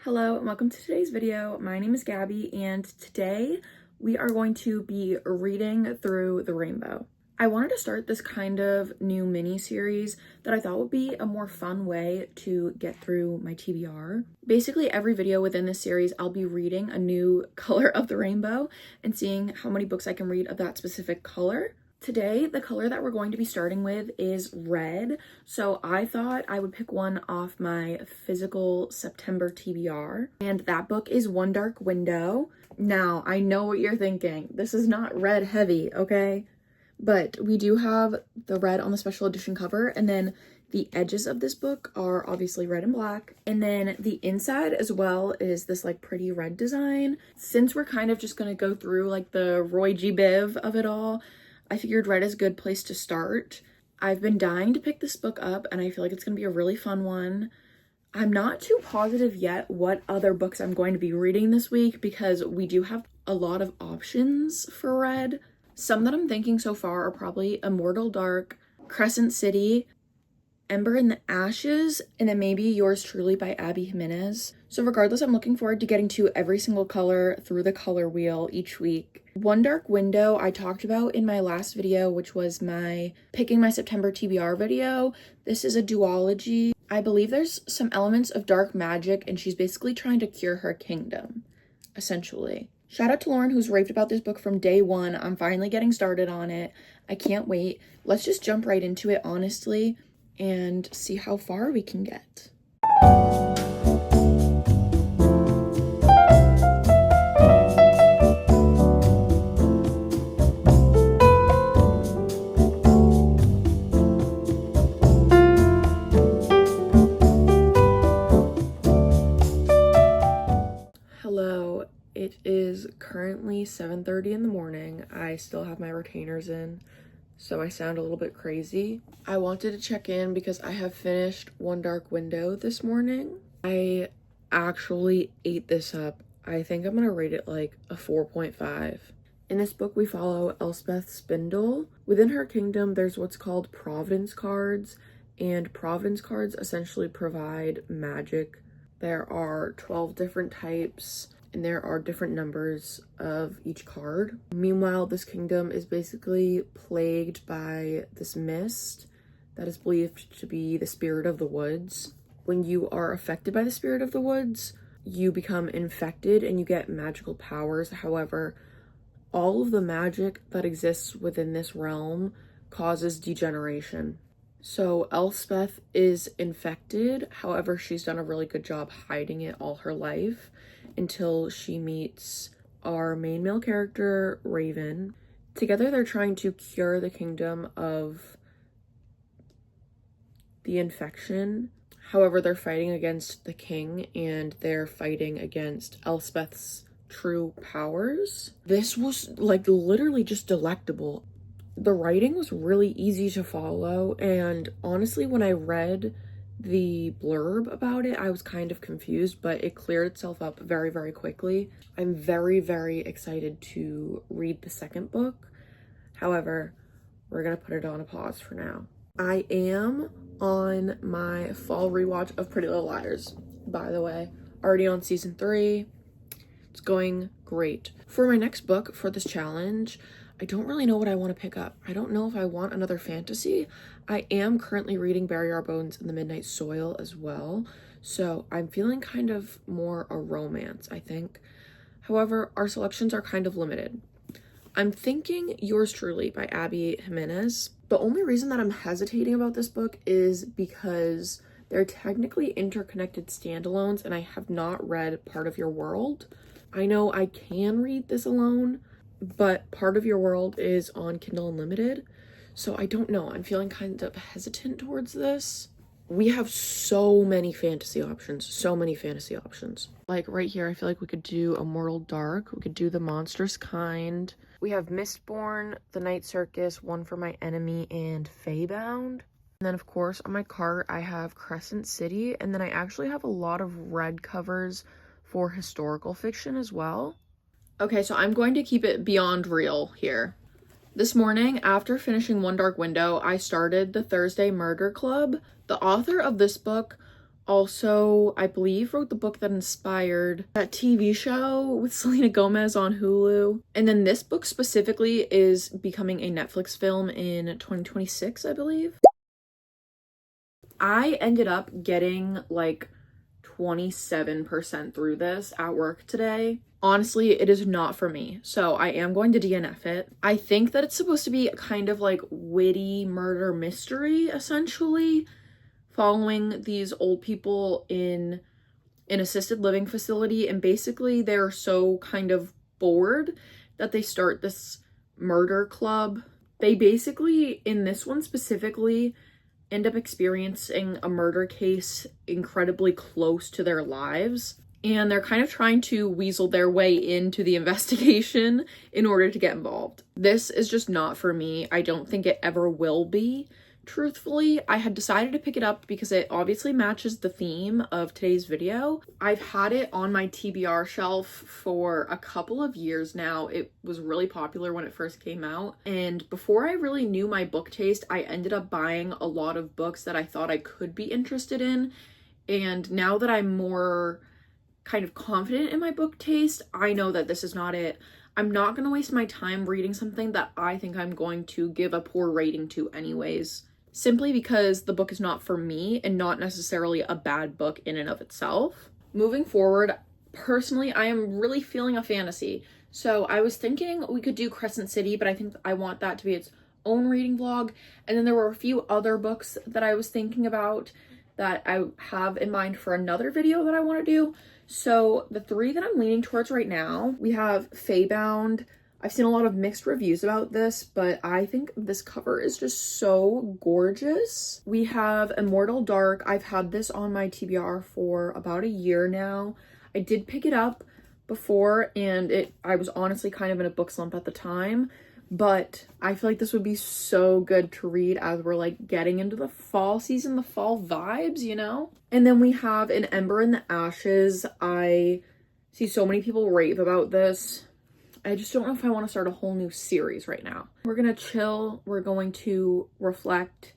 Hello and welcome to today's video. My name is Gabby and today we are going to be reading through The Rainbow. I wanted to start this kind of new mini series that I thought would be a more fun way to get through my TBR. Basically every video within this series I'll be reading a new color of the rainbow and seeing how many books I can read of that specific color. Today, the color that we're going to be starting with is red, so I thought I would pick one off my physical September TBR, and that book is One Dark Window. Now, I know what you're thinking. This is not red heavy, okay? But we do have the red on the special edition cover, and then the edges of this book are obviously red and black, and then the inside as well is this like pretty red design. Since we're kind of just gonna go through like the Roy G. Biv of it all, I figured red is a good place to start. I've been dying to pick this book up and I feel like it's going to be a really fun one. I'm not too positive yet what other books I'm going to be reading this week because we do have a lot of options for red. Some that I'm thinking so far are probably Immortal Dark, Crescent City, Ember in the Ashes, and then maybe Yours Truly by Abby Jimenez. So regardless, I'm looking forward to getting to every single color through the color wheel each week. One Dark Window I talked about in my last video, which was my picking my September TBR video. This is a duology. I believe there's some elements of dark magic and she's basically trying to cure her kingdom, essentially. Shout out to Lauren who's raved about this book from day one. I'm finally getting started on it. I can't wait. Let's just jump right into it, honestly, and see how far we can get. Hello, it is currently 7:30 in the morning. I still have my retainers in, so I sound a little bit crazy. I wanted to check in because I have finished One Dark Window this morning. I actually ate this up. I think I'm gonna rate it like a 4.5. In this book, we follow Elspeth Spindle. Within her kingdom, there's what's called Providence cards, and Providence cards essentially provide magic. There are 12 different types, and there are different numbers of each card. Meanwhile, this kingdom is basically plagued by this mist that is believed to be the spirit of the woods. When you are affected by the spirit of the woods, you become infected and you get magical powers. However, all of the magic that exists within this realm causes degeneration. So Elspeth is infected, however, she's done a really good job hiding it all her life until she meets our main male character, Raven. Together, they're trying to cure the kingdom of the infection. However, they're fighting against the king and they're fighting against Elspeth's true powers. This was like literally just delectable. The writing was really easy to follow, and honestly, when I read the blurb about it, I was kind of confused, but it cleared itself up very, very quickly. I'm very, very excited to read the second book. However, we're gonna put it on a pause for now. I am on my fall rewatch of Pretty Little Liars, by the way. Already on season 3. It's going great. For my next book for this challenge, I don't really know what I want to pick up. I don't know if I want another fantasy. I am currently reading Bury Our Bones in the Midnight Soil as well, so I'm feeling kind of more a romance, I think. However, our selections are kind of limited. I'm thinking Yours Truly by Abby Jimenez. The only reason that I'm hesitating about this book is because they're technically interconnected standalones and I have not read Part of Your World. I know I can read this alone, but Part of Your World is on Kindle Unlimited, so I don't know. I'm feeling kind of hesitant towards this. We have so many fantasy options, Like right here, I feel like we could do Immortal Dark, we could do The Monstrous Kind. We have Mistborn, The Night Circus, One for My Enemy, and Feybound. And then of course on my cart I have Crescent City, and then I actually have a lot of red covers for historical fiction as well. Okay, so I'm going to keep it beyond real here. This morning, after finishing One Dark Window, I started the Thursday Murder Club. The author of this book Also, I believe wrote the book that inspired that TV show with Selena Gomez on Hulu. And then this book specifically is becoming a Netflix film in 2026, I believe. I ended up getting like 27% through this at work today. Honestly, it is not for me, so I am going to DNF it. I think that it's supposed to be kind of like witty murder mystery, essentially, following these old people in an assisted living facility, and basically they're so kind of bored that they start this murder club. They basically, in this one specifically, end up experiencing a murder case incredibly close to their lives, and they're kind of trying to weasel their way into the investigation in order to get involved. This is just not for me. I don't think it ever will be. Truthfully, I had decided to pick it up because it obviously matches the theme of today's video. I've had it on my TBR shelf for a couple of years now. It was really popular when it first came out, and before I really knew my book taste, I ended up buying a lot of books that I thought I could be interested in, and now that I'm more kind of confident in my book taste, I know that this is not it. I'm not going to waste my time reading something that I think I'm going to give a poor rating to anyways, simply because the book is not for me and not necessarily a bad book in and of itself. Moving forward, personally, I am really feeling a fantasy. So I was thinking we could do Crescent City, but I think I want that to be its own reading vlog. And then there were a few other books that I was thinking about that I have in mind for another video that I want to do. So the three that I'm leaning towards right now, we have Faebound. I've seen a lot of mixed reviews about this, but I think this cover is just so gorgeous. We have Immortal Dark. I've had this on my TBR for about a year now. I did pick it up before, and I was honestly kind of in a book slump at the time, but I feel like this would be so good to read as we're like getting into the fall season, the fall vibes, you know? And then we have An Ember in the Ashes. I see so many people rave about this. I just don't know if I want to start a whole new series right now. We're gonna chill. We're going to reflect.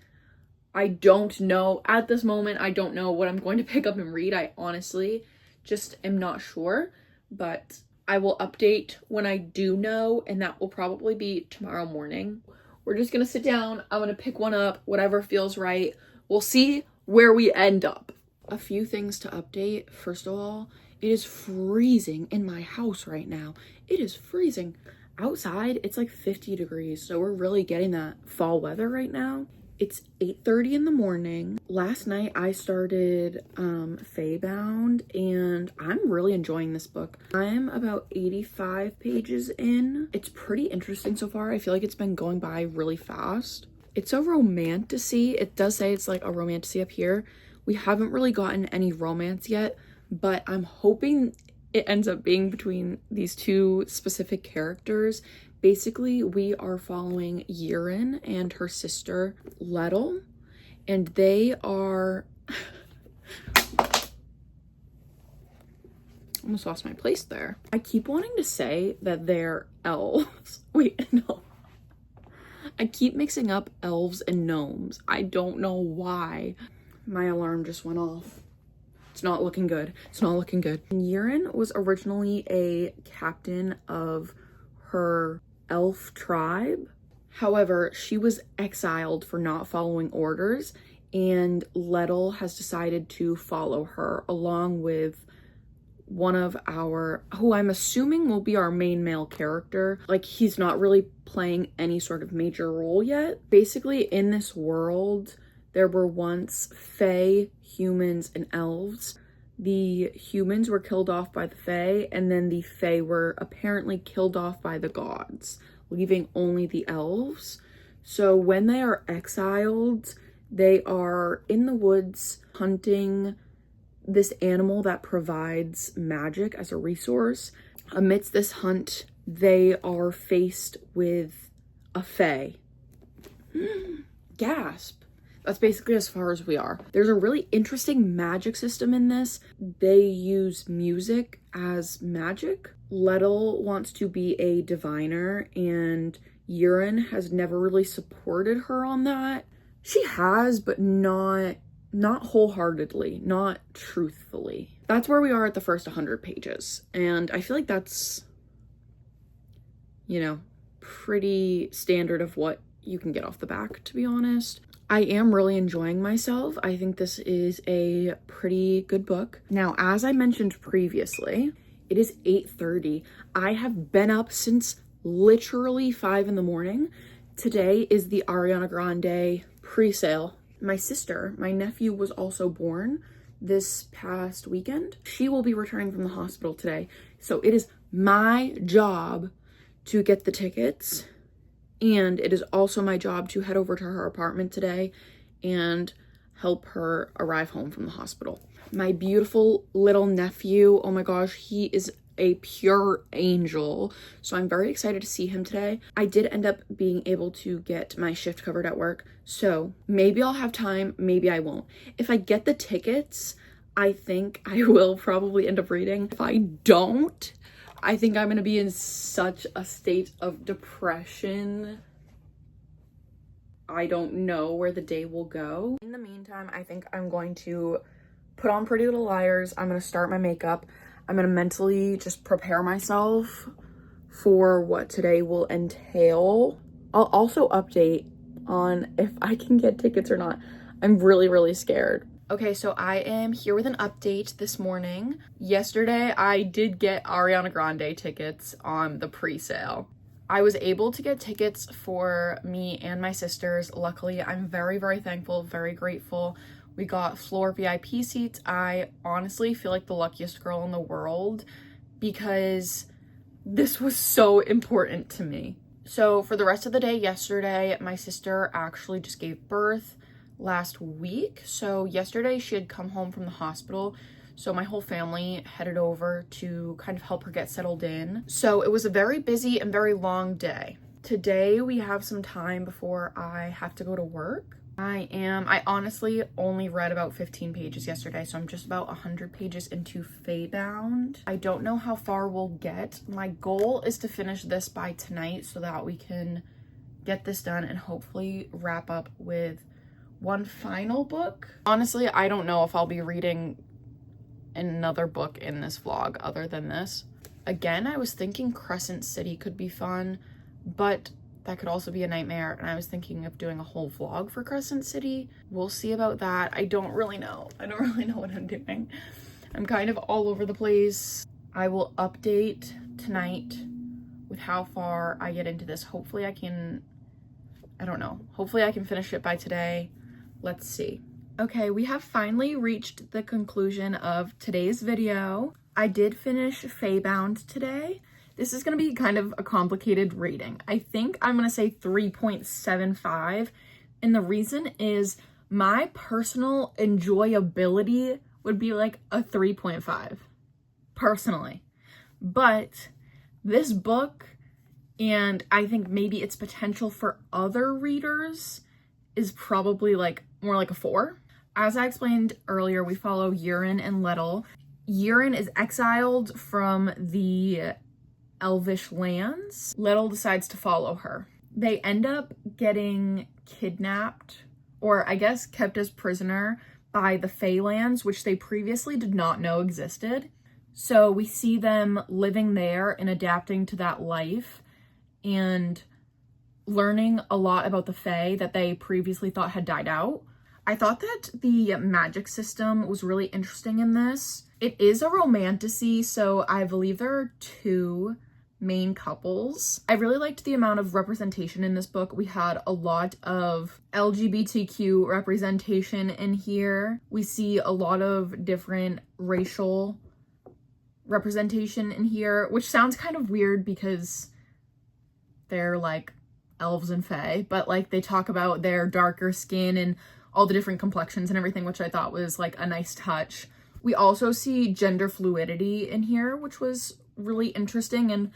I don't know. At this moment, I don't know what I'm going to pick up and read. I honestly just am not sure, but I will update when I do know, and that will probably be tomorrow morning. We're just gonna sit down. I'm gonna pick one up, whatever feels right. We'll see where we end up. A few things to update. First of all, it is freezing in my house right now. It is freezing. Outside, it's like 50 degrees, so we're really getting that fall weather right now. It's 8:30 in the morning. Last night I started Faebound, and I'm really enjoying this book. I'm about 85 pages in. It's pretty interesting so far. I feel like it's been going by really fast. It's a romantasy. It does say it's like a romantasy up here. We haven't really gotten any romance yet, but I'm hoping it ends up being between these two specific characters. Basically, we are following Yiren and her sister, Lettel, and they are... almost lost my place there. I keep wanting to say that they're elves. Wait, no. I keep mixing up elves and gnomes. I don't know why. My alarm just went off. It's not looking good. It's not looking good. Yiren was originally a captain of her elf tribe. However, she was exiled for not following orders, and Lettel has decided to follow her along with one of our, who I'm assuming will be our main male character. Like, he's not really playing any sort of major role yet. Basically, in this world, there were once fae, humans, and elves. The humans were killed off by the fae, and then the fae were apparently killed off by the gods, leaving only the elves. So when they are exiled, they are in the woods hunting this animal that provides magic as a resource. Amidst this hunt, they are faced with a fae. Gasp. That's basically as far as we are. There's a really interesting magic system in this. They use music as magic. Lettel wants to be a diviner, and Yiren has never really supported her on that. She has, but not not wholeheartedly, not truthfully. That's where we are at the first 100 pages. And I feel like that's, you know, pretty standard of what you can get off the back, to be honest. I am really enjoying myself. I think this is a pretty good book. Now, as I mentioned previously, it is 8:30. I have been up since literally 5 in the morning. Today is the Ariana Grande pre-sale. My sister, my nephew, was also born this past weekend. She will be returning from the hospital today. So it is my job to get the tickets, and it is also my job to head over to her apartment today and help her arrive home from the hospital. My beautiful little nephew, oh my gosh, he is a pure angel. So I'm very excited to see him today. I did end up being able to get my shift covered at work. So maybe I'll have time, maybe I won't. If I get the tickets, I think I will probably end up reading. If I don't, I think I'm gonna be in such a state of depression. I don't know where the day will go. In the meantime, I think I'm going to put on Pretty Little Liars. I'm gonna start my makeup. I'm gonna mentally just prepare myself for what today will entail. I'll also update on if I can get tickets or not. I'm really, really scared. Okay, so I am here with an update this morning. Yesterday, I did get Ariana Grande tickets on the pre-sale. I was able to get tickets for me and my sisters. Luckily, I'm very, very thankful, very grateful. We got floor VIP seats. I honestly feel like the luckiest girl in the world because this was so important to me. So for the rest of the day yesterday, my sister actually just gave birth last week. So yesterday she had come home from the hospital. So my whole family headed over to kind of help her get settled in. So it was a very busy and very long day. Today we have some time before I have to go to work. I honestly only read about 15 pages yesterday, so I'm just about 100 pages into Faybound. I don't know how far we'll get. My goal is to finish this by tonight so that we can get this done and hopefully wrap up with one final book. Honestly, I don't know if I'll be reading another book in this vlog other than this. Again, I was thinking Crescent City could be fun, but that could also be a nightmare, and I was thinking of doing a whole vlog for Crescent City. We'll see about that. I don't really know. I don't really know what I'm doing. I'm kind of all over the place. I will update tonight with how far I get into this. Hopefully I can, I don't know. Hopefully I can finish it by today. Let's see. Okay, we have finally reached the conclusion of today's video. I did finish Faybound today. This is going to be kind of a complicated rating. I think I'm going to say 3.75. And the reason is my personal enjoyability would be like a 3.5 personally. But this book, and I think maybe its potential for other readers, is probably like more like a 4. As I explained earlier, we follow Euron and Lettel. Euron is exiled from the Elvish lands. Lettel decides to follow her. They end up getting kidnapped, or I guess kept as prisoner, by the Feylands, which they previously did not know existed. So we see them living there and adapting to that life and learning a lot about the Fae that they previously thought had died out. I thought that the magic system was really interesting in this. It is a romantasy, so I believe there are 2 main couples. I really liked the amount of representation in this book. We had a lot of LGBTQ representation in here. We see a lot of different racial representation in here, which sounds kind of weird because they're like elves and fae, but like they talk about their darker skin and all the different complexions and everything, which I thought was like a nice touch. We also see gender fluidity in here, which was really interesting, and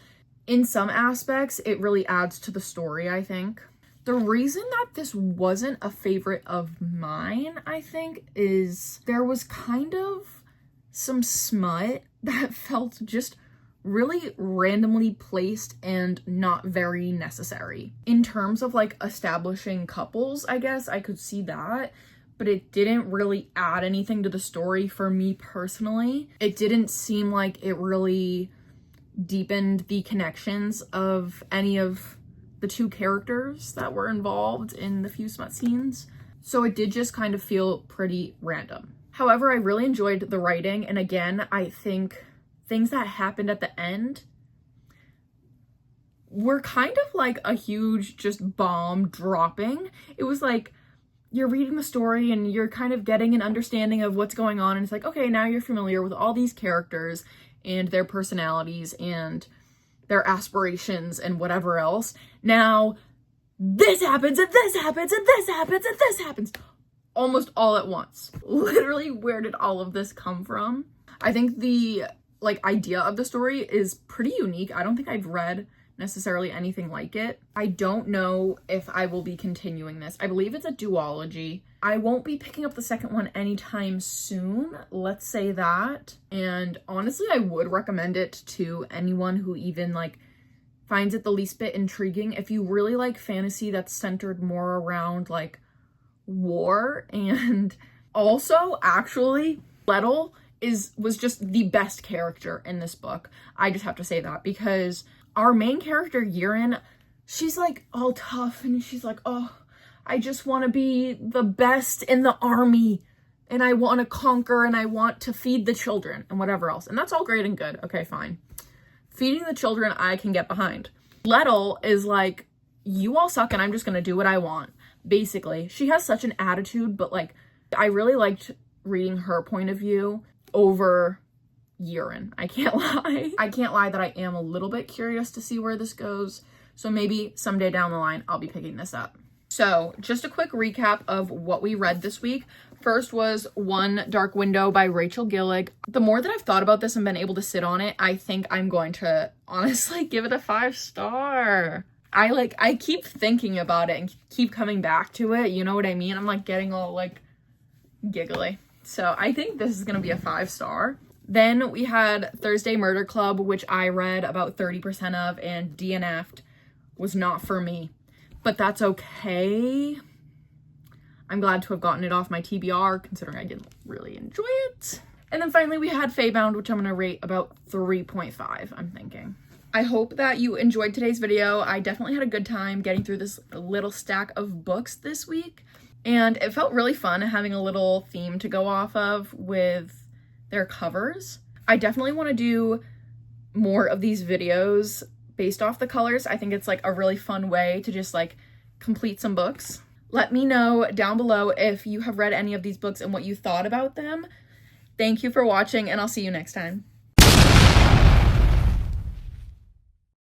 in some aspects it really adds to the story, I think. The reason that this wasn't a favorite of mine, I think, is there was kind of some smut that felt just really randomly placed and not very necessary. In terms of like establishing couples, I guess I could see that, but it didn't really add anything to the story for me personally. It didn't seem like it really deepened the connections of any of the two characters that were involved in the few smut scenes. So it did just kind of feel pretty random. However, I really enjoyed the writing, and again, I think things that happened at the end were kind of like a huge just bomb dropping. It was like you're reading the story and you're kind of getting an understanding of what's going on, and it's like, okay, now you're familiar with all these characters and their personalities and their aspirations and whatever else. Now this happens and this happens and this happens and this happens almost all at once. Literally, where did all of this come from? I think the idea of the story is pretty unique. I don't think I've read necessarily anything like it. I don't know if I will be continuing this. I believe it's a duology. I won't be picking up the second one anytime soon, let's say that. And honestly, I would recommend it to anyone who even finds it the least bit intriguing. If you really like fantasy that's centered more around war, and also actually Lettel was just the best character in this book. I just have to say that, because our main character, Yiren, she's all tough and she's like, oh, I just want to be the best in the army and I want to conquer and I want to feed the children and whatever else. And that's all great and good. Okay, fine. Feeding the children, I can get behind. Lettel is like, you all suck and I'm just going to do what I want. Basically, she has such an attitude, but I really liked reading her point of view over Yiren. I can't lie. I can't lie that I am a little bit curious to see where this goes. So maybe someday down the line, I'll be picking this up. So just a quick recap of what we read this week. First was One Dark Window by Rachel Gillig. The more that I've thought about this and been able to sit on it, I think I'm going to honestly give it a 5-star. I keep thinking about it and keep coming back to it. You know what I mean? I'm getting all giggly. So I think this is going to be a 5-star. Then we had Thursday Murder Club, which I read about 30% of and DNF'd. Was not for me, but that's okay. I'm glad to have gotten it off my TBR, considering I didn't really enjoy it. And then finally we had Feybound, which I'm going to rate about 3.5, I'm thinking. I hope that you enjoyed today's video. I definitely had a good time getting through this little stack of books this week. And it felt really fun having a little theme to go off of with their covers. I definitely want to do more of these videos based off the colors. I think it's a really fun way to just complete some books. Let me know down below if you have read any of these books and what you thought about them. Thank you for watching, and I'll see you next time.